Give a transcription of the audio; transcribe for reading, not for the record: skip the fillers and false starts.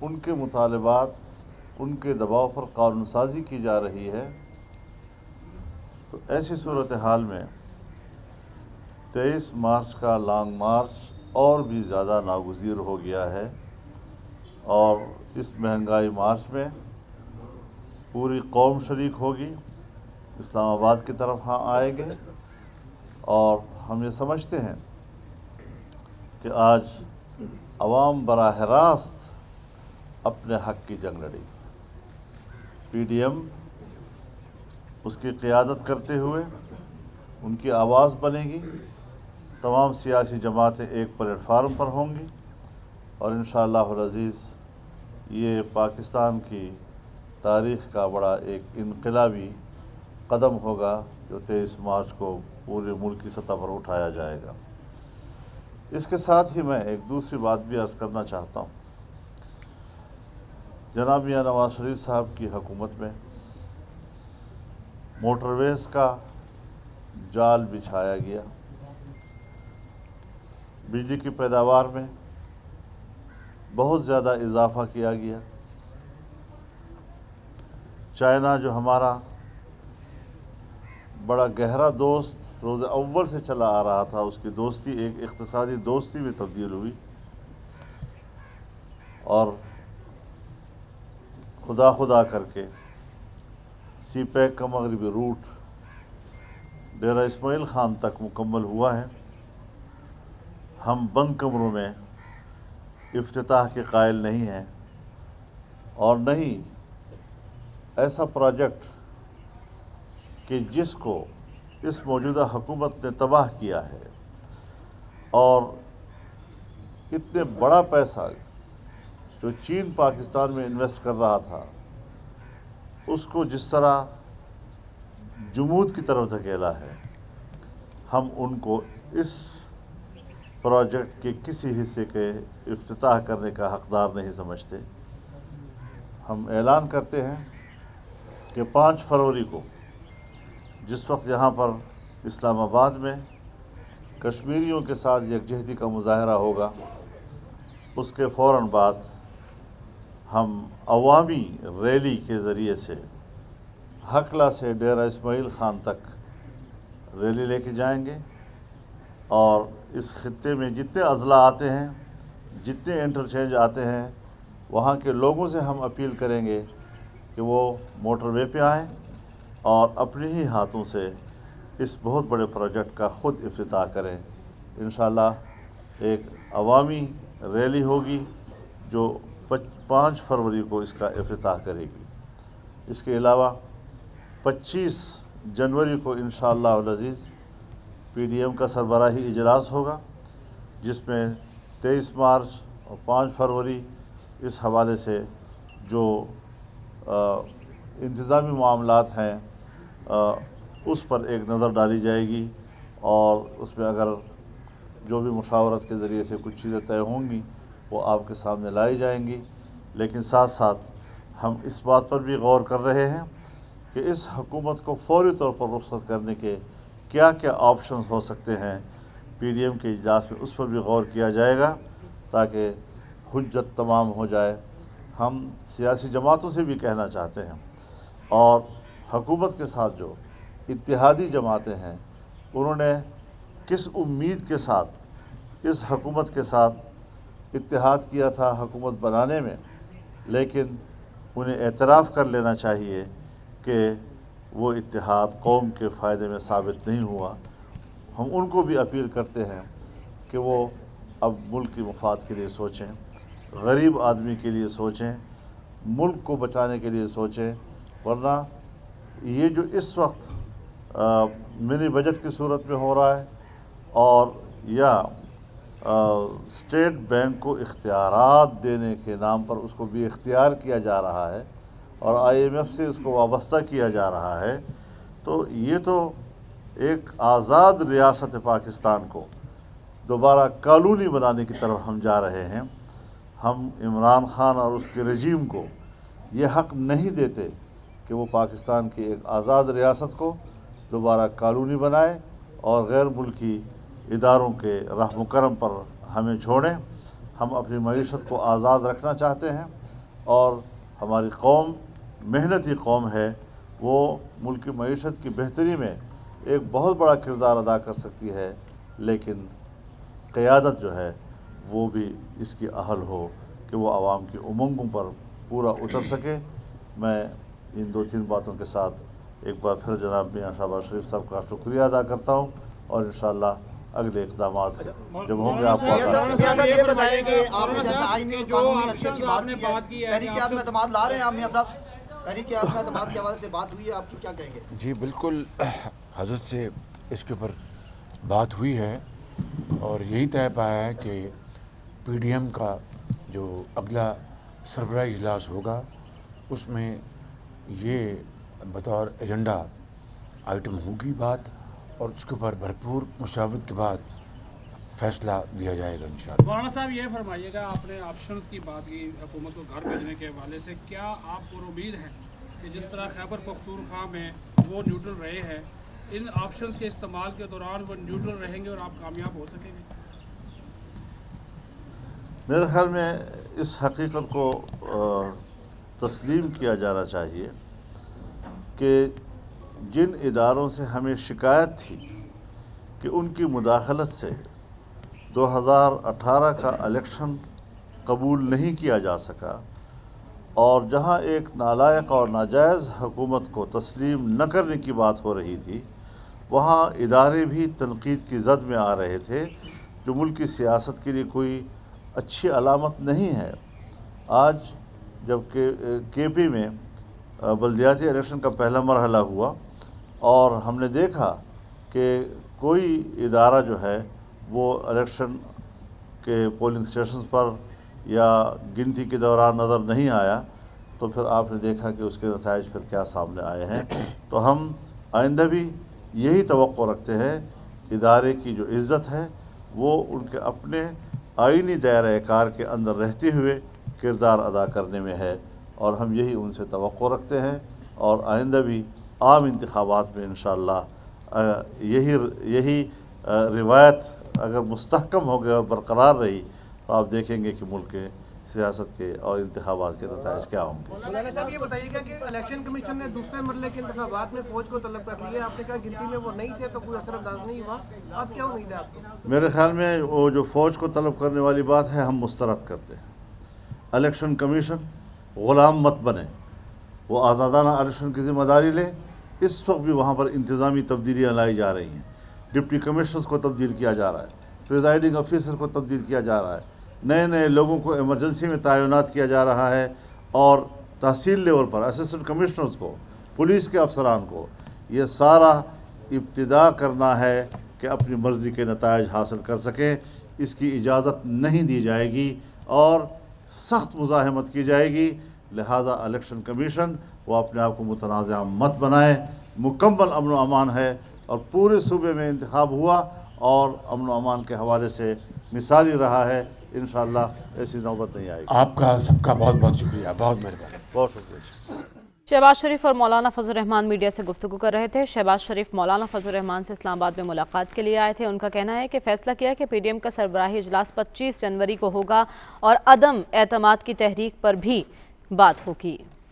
ان کے مطالبات، ان کے دباؤ پر قانون سازی کی جا رہی ہے، تو ایسی صورتحال میں 23 مارچ کا لانگ مارچ اور بھی زیادہ ناگزیر ہو گیا ہے، اور اس مہنگائی مارچ میں پوری قوم شریک ہوگی، اسلام آباد کی طرف ہاں آئیں گے، اور ہم یہ سمجھتے ہیں کہ آج عوام براہ راست اپنے حق کی جنگ لڑے گی۔ پی ڈی ایم اس کی قیادت کرتے ہوئے ان کی آواز بنے گی، تمام سیاسی جماعتیں ایک پلیٹ فارم پر ہوں گی، اور انشاءاللہ العزیز یہ پاکستان کی تاریخ کا بڑا ایک انقلابی قدم ہوگا جو 23 مارچ کو پورے ملک کی سطح پر اٹھایا جائے گا۔ اس کے ساتھ ہی میں ایک دوسری بات بھی عرض کرنا چاہتا ہوں۔ جناب میاں نواز شریف صاحب کی حکومت میں موٹر ویز کا جال بچھایا گیا، بجلی کی پیداوار میں بہت زیادہ اضافہ کیا گیا۔ چائنا جو ہمارا بڑا گہرا دوست روز اول سے چلا آ رہا تھا، اس کی دوستی ایک اقتصادی دوستی میں تبدیل ہوئی، اور خدا کر کے سی پیک کا مغربی روٹ ڈیرہ اسماعیل خان تک مکمل ہوا ہے۔ ہم بند کمروں میں افتتاح کے قائل نہیں ہیں، اور نہیں ایسا پروجیکٹ کہ جس کو اس موجودہ حکومت نے تباہ کیا ہے، اور اتنے بڑا پیسہ جو چین پاکستان میں انویسٹ کر رہا تھا، اس کو جس طرح جمود کی طرف دھکیلا ہے، ہم ان کو اس پروجیکٹ کے کسی حصے کے افتتاح کرنے کا حقدار نہیں سمجھتے۔ ہم اعلان کرتے ہیں کہ 5 فروری کو جس وقت یہاں پر اسلام آباد میں کشمیریوں کے ساتھ یکجہتی کا مظاہرہ ہوگا، اس کے فوراً بعد ہم عوامی ریلی کے ذریعے سے ہکلا سے ڈیرہ اسماعیل خان تک ریلی لے کے جائیں گے، اور اس خطے میں جتنے اضلاع آتے ہیں، جتنے انٹرچینج آتے ہیں، وہاں کے لوگوں سے ہم اپیل کریں گے کہ وہ موٹر وے پہ آئیں اور اپنے ہی ہاتھوں سے اس بہت بڑے پروجیکٹ کا خود افتتاح کریں۔ انشاءاللہ ایک عوامی ریلی ہوگی جو 5 فروری کو اس کا افتتاح کرے گی۔ اس کے علاوہ 25 جنوری کو انشاءاللہ العزیز پی ڈی ایم کا سربراہی اجلاس ہوگا، جس میں 23 مارچ اور 5 فروری اس حوالے سے جو انتظامی معاملات ہیں اس پر ایک نظر ڈالی جائے گی، اور اس میں اگر جو بھی مشاورت کے ذریعے سے کچھ چیزیں طے ہوں گی وہ آپ کے سامنے لائی جائیں گی۔ لیکن ساتھ ساتھ ہم اس بات پر بھی غور کر رہے ہیں کہ اس حکومت کو فوری طور پر رخصت کرنے کے کیا کیا آپشنز ہو سکتے ہیں۔ پی ڈی ایم کے اجلاس میں اس پر بھی غور کیا جائے گا تاکہ حجت تمام ہو جائے۔ ہم سیاسی جماعتوں سے بھی کہنا چاہتے ہیں، اور حکومت کے ساتھ جو اتحادی جماعتیں ہیں، انہوں نے کس امید کے ساتھ اس حکومت کے ساتھ اتحاد کیا تھا حکومت بنانے میں، لیکن انہیں اعتراف کر لینا چاہیے کہ وہ اتحاد قوم کے فائدے میں ثابت نہیں ہوا۔ ہم ان کو بھی اپیل کرتے ہیں کہ وہ اب ملک کی مفاد کے لیے سوچیں، غریب آدمی کے لیے سوچیں، ملک کو بچانے کے لیے سوچیں، ورنہ یہ جو اس وقت منی بجٹ کی صورت میں ہو رہا ہے، اور یا اسٹیٹ بینک کو اختیارات دینے کے نام پر اس کو بھی اختیار کیا جا رہا ہے، اور آئی ایم ایف سے اس کو وابستہ کیا جا رہا ہے، تو یہ تو ایک آزاد ریاست پاکستان کو دوبارہ کالونی بنانے کی طرف ہم جا رہے ہیں۔ ہم عمران خان اور اس کے رجیم کو یہ حق نہیں دیتے کہ وہ پاکستان کی ایک آزاد ریاست کو دوبارہ کالونی بنائے اور غیر ملکی اداروں کے رحم و کرم پر ہمیں چھوڑیں۔ ہم اپنی معیشت کو آزاد رکھنا چاہتے ہیں، اور ہماری قوم محنتی قوم ہے، وہ ملک کی معیشت کی بہتری میں ایک بہت بڑا کردار ادا کر سکتی ہے، لیکن قیادت جو ہے وہ بھی اس کی اہل ہو کہ وہ عوام کی امنگوں پر پورا اتر سکے۔ میں ان 2-3 باتوں کے ساتھ ایک بار پھر جناب میاں شہباز شریف صاحب کا شکریہ ادا کرتا ہوں، اور انشاءاللہ اگلے اقدامات جب ہوں گے آپ کو یہ بتائیں کہ آپ نے جیسا آئینی قانونی حیثیت کی بات کی ہے، تحریک عدم اعتماد لا رہے ہیں آپ میاں صاحب، تحریک عدم اعتماد کے حوالے سے بات ہوئی ہے، آپ کی کیا کہیں گے؟ جی بالکل، حضرت سے اس کے اوپر بات ہوئی ہے اور یہی طے پایا ہے کہ پی ڈی ایم کا جو اگلا سربراہی اجلاس ہوگا اس میں یہ بطور ایجنڈا آئٹم ہوگی بات، اور اس کے اوپر بھرپور مشاورت کے بعد فیصلہ دیا جائے گا انشاءاللہ۔ مولانا صاحب یہ فرمائیے گا، آپ نے آپشنز کی بات کی حکومت کو گھر بھیجنے کے حوالے سے، کیا آپ کو امید ہے کہ جس طرح خیبر پختونخوا میں وہ نیوٹرل رہے ہیں، ان آپشنز کے استعمال کے دوران وہ نیوٹرل رہیں گے اور آپ کامیاب ہو سکیں گے؟ میرے خیال میں اس حقیقت کو تسلیم کیا جانا چاہیے کہ جن اداروں سے ہمیں شکایت تھی کہ ان کی مداخلت سے 2018 کا الیکشن قبول نہیں کیا جا سکا، اور جہاں ایک نالائق اور ناجائز حکومت کو تسلیم نہ کرنے کی بات ہو رہی تھی، وہاں ادارے بھی تنقید کی زد میں آ رہے تھے، جو ملک کی سیاست کے لیے کوئی اچھی علامت نہیں ہے۔ آج جب کہ کے پی میں بلدیاتی الیکشن کا پہلا مرحلہ ہوا اور ہم نے دیکھا کہ کوئی ادارہ جو ہے وہ الیکشن کے پولنگ اسٹیشنز پر یا گنتی کے دوران نظر نہیں آیا، تو پھر آپ نے دیکھا کہ اس کے نتائج پھر کیا سامنے آئے ہیں۔ تو ہم آئندہ بھی یہی توقع رکھتے ہیں، ادارے کی جو عزت ہے وہ ان کے اپنے آئینی دائرۂ کار کے اندر رہتے ہوئے کردار ادا کرنے میں ہے، اور ہم یہی ان سے توقع رکھتے ہیں، اور آئندہ بھی عام انتخابات میں انشاءاللہ یہی روایت اگر مستحکم ہو گئی اور برقرار رہی تو آپ دیکھیں گے کہ ملک کے سیاست کے اور انتخابات کے نتائج کیا ہوں گے۔ مولانا صاحب یہ بتائیے گا کہ الیکشن کمیشن نے دوسرے مرحلے کے انتخابات میں فوج کو طلب کر لیا، آپ نے کہا گنتی میں وہ نہیں تھے تو کوئی اثر انداز نہیں ہوا، آپ کیا امید ہے آپ کو؟ میرے خیال میں وہ جو فوج کو طلب کرنے والی بات ہے ہم مسترد کرتے ہیں۔ الیکشن کمیشن غلام مت بنے، وہ آزادانہ الیکشن کی ذمہ داری لے۔ اس وقت بھی وہاں پر انتظامی تبدیلیاں لائی جا رہی ہیں، ڈپٹی کمشنرز کو تبدیل کیا جا رہا ہے، پریزائڈنگ آفیسر کو تبدیل کیا جا رہا ہے، نئے لوگوں کو ایمرجنسی میں تعینات کیا جا رہا ہے، اور تحصیل لیول پر اسسٹنٹ کمشنرز کو، پولیس کے افسران کو یہ سارا ابتدا کرنا ہے کہ اپنی مرضی کے نتائج حاصل کر سکیں۔ اس کی اجازت نہیں دی جائے گی اور سخت مزاحمت کی جائے گی، لہذا الیکشن کمیشن وہ اپنے آپ کو متنازع مت بنائے۔ مکمل امن و امان ہے، اور پورے صوبے میں انتخاب ہوا اور امن و امان کے حوالے سے مثالی رہا ہے۔ انشاءاللہ ایسی نوبت نہیں آئے گی۔ آپ کا سب کا بہت بہت شکریہ، بہت مہربانی۔ بہت شکریہ۔ شہباز شریف اور مولانا فضل الرحمان میڈیا سے گفتگو کر رہے تھے۔ شہباز شریف مولانا فضل الرحمان سے اسلام آباد میں ملاقات کے لیے آئے تھے۔ ان کا کہنا ہے کہ فیصلہ کیا کہ پی ڈی ایم کا سربراہی اجلاس 25 جنوری کو ہوگا اور عدم اعتماد کی تحریک پر بھی بات ہوگی۔